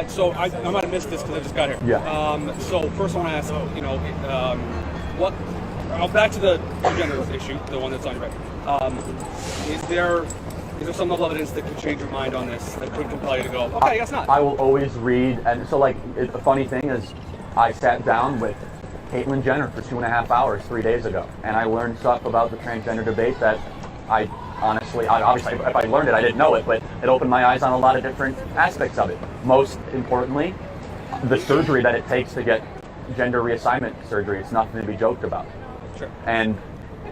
So I might have missed this because I just got here. Yeah. So first I want to ask, what? Back to the gender issue, the one that's on your right. Is there some level of evidence that could change your mind on this, that could compel you to go, okay, I guess not? I will always read, and so the funny thing is, I sat down with Caitlyn Jenner for 2.5 hours 3 days ago, and I learned stuff about the transgender debate that I honestly, obviously, if I learned it, I didn't know it, but it opened my eyes on a lot of different aspects of it. Most importantly, the surgery that it takes to get gender reassignment surgery. It's nothing to be joked about. Sure. And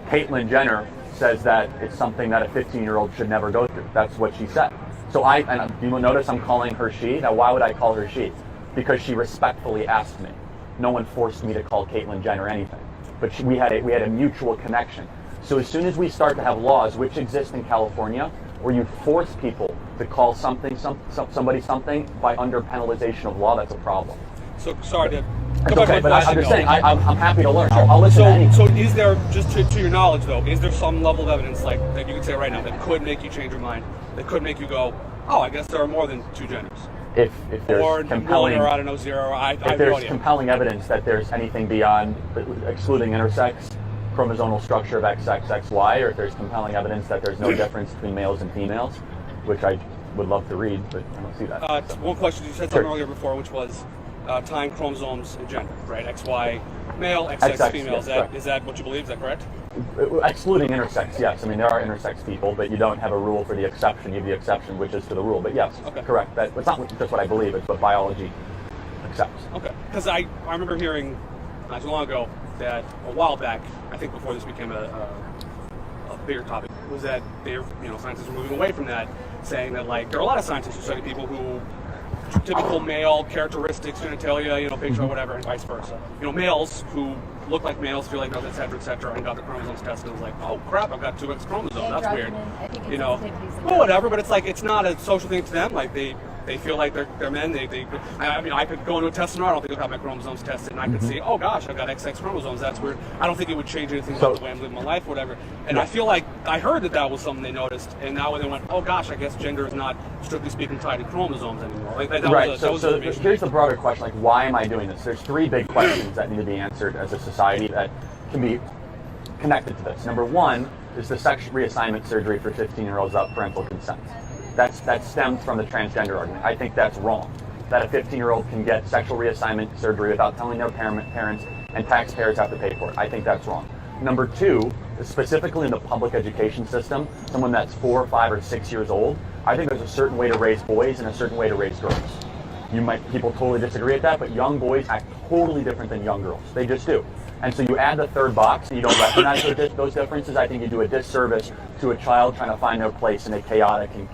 Caitlyn Jenner says that it's something that a 15-year-old should never go through. That's what she said. So and you will notice I'm calling her she. Now, why would I call her she? Because she respectfully asked me. No one forced me to call Caitlyn Jenner anything. But we had a mutual connection. So as soon as we start to have laws, which exist in California, where you force people to call somebody something by under penalization of law, that's a problem. So sorry to. It's okay, but I'm just saying, I'm happy to learn. I'll listen to anything. So is there, just to your knowledge though, is there some level of evidence like that you can say right now that could make you change your mind, that could make you go, oh, I guess there are more than two genders? If there's or compelling, one, or I don't know, zero. If there's compelling evidence that there's anything beyond excluding intersex, chromosomal structure of XXXY, or if there's compelling evidence that there's no difference between males and females, which I would love to read, but I don't see that. One question, you said something earlier before, which was tying chromosomes and gender, right? XY male, XX female. Yes, is that what you believe? Is that correct? Excluding intersex, yes. I mean, there are intersex people, but you don't have a rule for the exception. You have the exception, which is to the rule. But yes, okay. Correct. It's not just what I believe, it's what biology accepts. Okay. Because I remember hearing not too long ago that a while back, I think before this became a bigger topic, was that scientists were moving away from that, saying that there are a lot of scientists who study people who typical male characteristics, genitalia, picture or whatever, and vice versa. Males who look like males, feel like males, et cetera, and got their chromosomes tested, and was like, oh crap, I've got two X chromosomes. That's weird. Well, whatever, but it's not a social thing to them. Like they feel like they're men. I could go into a test tomorrow. I don't think I'll have my chromosomes tested, and I could see, oh gosh, I've got XX chromosomes. That's weird. I don't think it would change anything about the way I'm living my life, or whatever. And I feel like I heard that was something they noticed, and now when they went, oh gosh, I guess gender is not strictly speaking tied to chromosomes anymore. Right. So here's the broader question: why am I doing this? There's three big questions that need to be answered as a society that can be connected to this. Number one is the sex reassignment surgery for 15-year-olds without parental consent. That stems from the transgender argument. I think that's wrong. That a 15-year-old can get sexual reassignment surgery without telling their parents, and taxpayers have to pay for it. I think that's wrong. Number two, specifically in the public education system, someone that's 4, 5, or 6 years old, I think there's a certain way to raise boys and a certain way to raise girls. People totally disagree with that, but young boys act totally different than young girls. They just do. And so you add the third box and you don't recognize those differences, I think you do a disservice to a child trying to find their place in a chaotic and